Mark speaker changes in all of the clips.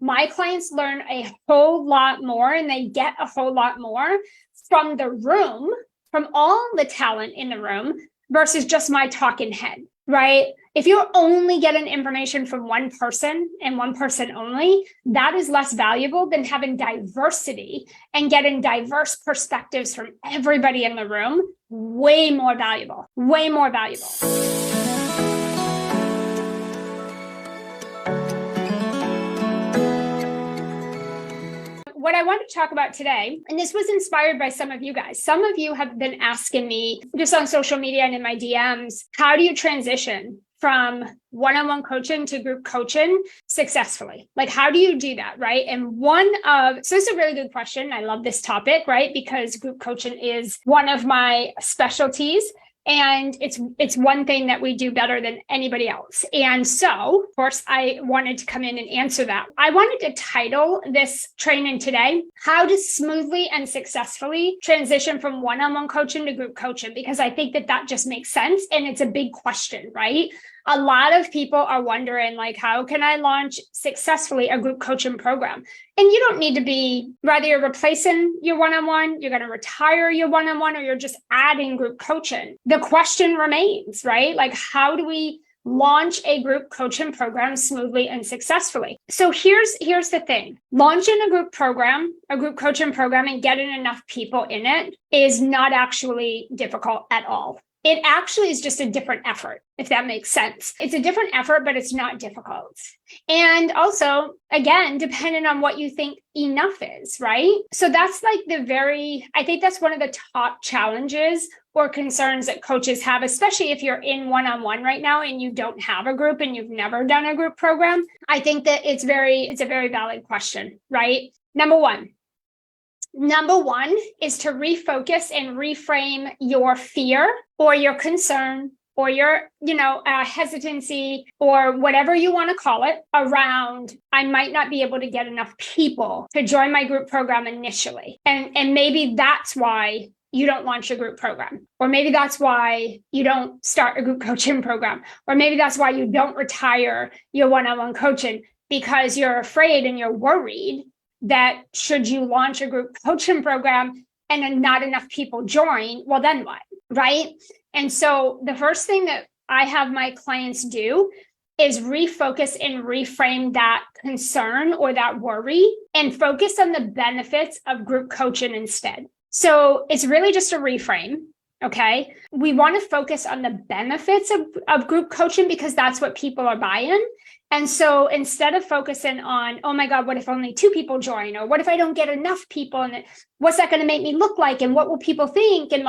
Speaker 1: My clients learn a whole lot more and they get a whole lot more from the room, from all the talent in the room versus just my talking head, right? If you're only getting information from one person and one person only, that is less valuable than having diversity and getting diverse perspectives from everybody in the room. Way more valuable, way more valuable. What I want to talk about today, and this was inspired by some of you guys. Some of you have been asking me just on social media and in my DMs, how do you transition from one-on-one coaching to group coaching successfully? Like, how do you do that, right? And so it's a really good question. I love this topic, right? Because group coaching is one of my specialties. And it's one thing that we do better than anybody else. And so, of course, I wanted to come in and answer that. I wanted to title this training today, How to Smoothly and Successfully Transition from One-on-One Coaching to Group Coaching, because I think that just makes sense. And it's a big question, right? A lot of people are wondering, like, how can I launch successfully a group coaching program? And you don't need to be, whether you're replacing your one-on-one, you're going to retire your one-on-one, or you're just adding group coaching. The question remains, right? Like, how do we launch a group coaching program smoothly and successfully? So here's the thing. Launching a group coaching program and getting enough people in it is not actually difficult at all. It actually is just a different effort, if that makes sense. It's a different effort, but it's not difficult. And also, again, depending on what you think enough is, right? So that's like I think that's one of the top challenges or concerns that coaches have, especially if you're in one-on-one right now and you don't have a group and you've never done a group program. I think that it's a very valid question, right? Number one is to refocus and reframe your fear or your concern or your, hesitancy or whatever you want to call it around, I might not be able to get enough people to join my group program initially. And maybe that's why you don't launch a group program, or maybe that's why you don't start a group coaching program, or maybe that's why you don't retire your one-on-one coaching, because you're afraid and you're worried that should you launch a group coaching program and then not enough people join, well, then what, right? And so the first thing that I have my clients do is refocus and reframe that concern or that worry and focus on the benefits of group coaching instead. So it's really just a reframe. Okay. We want to focus on the benefits of group coaching because that's what people are buying. And so instead of focusing on, oh my God, what if only 2 people join? Or what if I don't get enough people? And what's that going to make me look like? And what will people think? And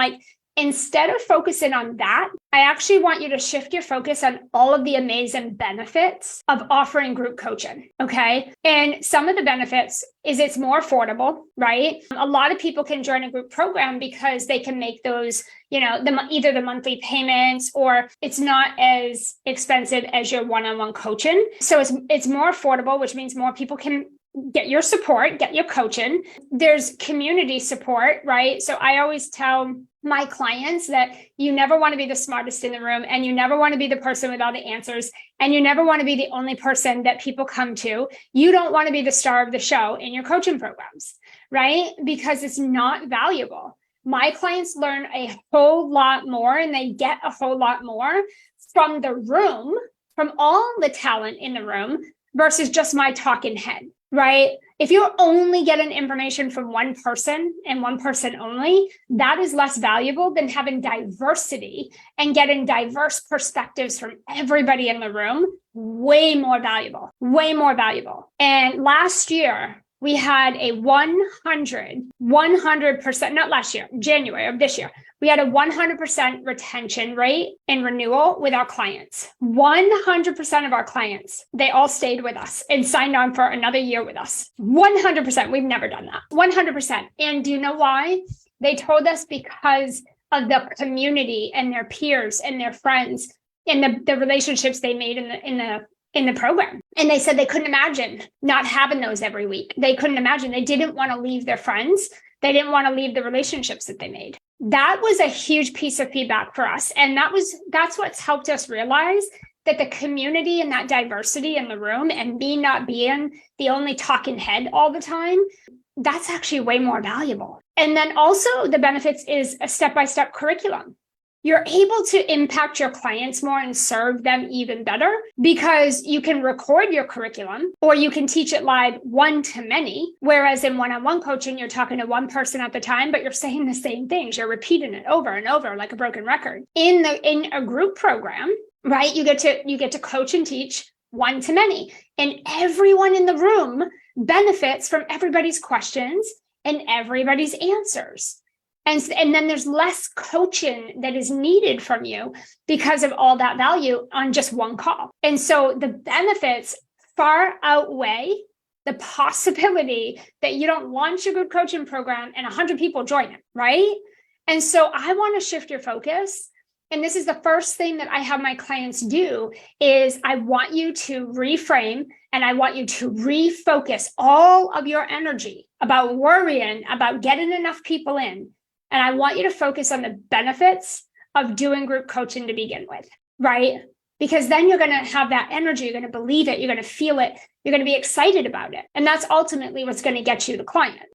Speaker 1: instead of focusing on that, I actually want you to shift your focus on all of the amazing benefits of offering group coaching. Okay. And some of the benefits is it's more affordable, right? A lot of people can join a group program because they can make those, either the monthly payments, or it's not as expensive as your one-on-one coaching. So it's more affordable, which means more people can get your support, get your coaching. There's community support, right? So I always tell my clients that you never want to be the smartest in the room, and you never want to be the person with all the answers, and you never want to be the only person that people come to. You don't want to be the star of the show in your coaching programs, right? Because it's not valuable. My clients learn a whole lot more and they get a whole lot more from the room, from all the talent in the room versus just my talking head, right? If you're only getting information from one person and one person only, that is less valuable than having diversity and getting diverse perspectives from everybody in the room. Way more valuable, way more valuable. And last year, we had a 100%, not last year, January of this year, we had a 100% retention rate and renewal with our clients. 100% of our clients, they all stayed with us and signed on for another year with us. 100%. We've never done that. 100%. And do you know why? They told us because of the community and their peers and their friends and the relationships they made in the program. And they said they couldn't imagine not having those every week. They couldn't imagine. They didn't want to leave their friends. They didn't want to leave the relationships that they made. That was a huge piece of feedback for us. And that's what's helped us realize that the community and that diversity in the room and me not being the only talking head all the time, that's actually way more valuable. And then also the benefits is a step-by-step curriculum. You're able to impact your clients more and serve them even better because you can record your curriculum or you can teach it live one-to-many. Whereas in one-on-one coaching, you're talking to one person at the time, but you're saying the same things. You're repeating it over and over like a broken record. In a group program, right, you get to coach and teach one-to-many. And everyone in the room benefits from everybody's questions and everybody's answers. And then there's less coaching that is needed from you because of all that value on just one call. And so the benefits far outweigh the possibility that you don't launch a good coaching program and 100 people join it, right? And so I want to shift your focus. And this is the first thing that I have my clients do is I want you to reframe and I want you to refocus all of your energy about worrying about getting enough people in. And I want you to focus on the benefits of doing group coaching to begin with, right? Because then you're going to have that energy. You're going to believe it. You're going to feel it. You're going to be excited about it. And that's ultimately what's going to get you the client.